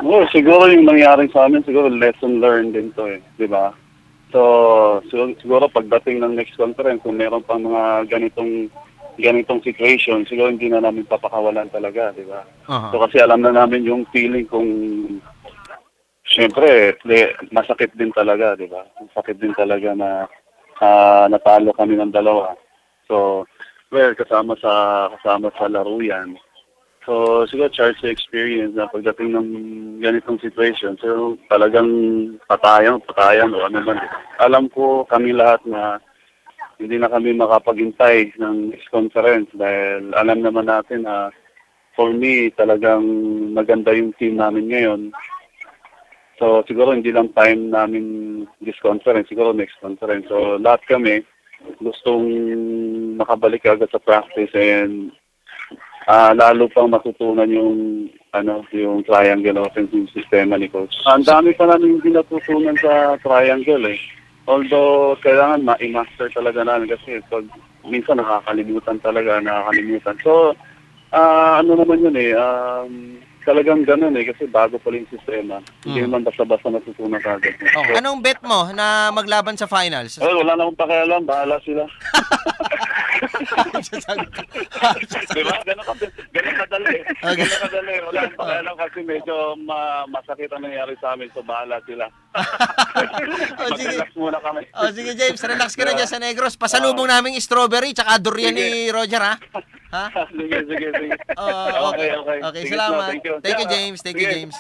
Oo, siguro yung nangyari sa amin, siguro lesson learned din 'to, eh, 'di ba? So, siguro pagdating ng next conference kung meron pang mga ganitong situation, siguro hindi na namin papakawalan talaga, 'di ba? Aha. So, kasi alam na namin yung feeling kung siyempre masakit din talaga, 'di ba? Masakit din talaga na, natalo kami ng dalawa. So, well, kasama sa laro 'yan. So, siguro charge sa experience na pagdating ng ganitong situation, so talagang patayan o ano man. Alam ko kami lahat na hindi na kami makapaghintay ng next conference dahil alam naman natin na for me talagang maganda yung team namin ngayon. So siguro hindi lang time namin this conference, siguro next conference. So lahat kami gustong makabalik agad sa practice and lalo pang matutunan yung triangle offensive sistema ni coach. Ang dami pa namin hindi natutunan sa triangle eh. Although kailangan ma-master talaga namin kasi pag minsan nakakalimutan. So, ano naman yun eh, talagang ganun eh kasi bago pa yung sistema. Hindi Mm. naman basta-basta natutunan kagad. Oh, So, anong bet mo na maglaban sa finals? wala na akong pakialam, bahala sila. Diba? Ganun kadali. Okay. Ganun kadali. Wala akong pakialam kasi medyo masakit ang nangyari sa amin. So, bahala sila. Oh, sige. Mag-relax muna kami. Oh, sige James, relax ka na Diba? dyan sa Negros. Pasalubong namin strawberry tsaka durian Sige. ni Roger, ha? Ha? Sige. Oh, okay. Okay. Okay, Sige, salamat. Thank you. Thank you, James. Thank you, Sige. James.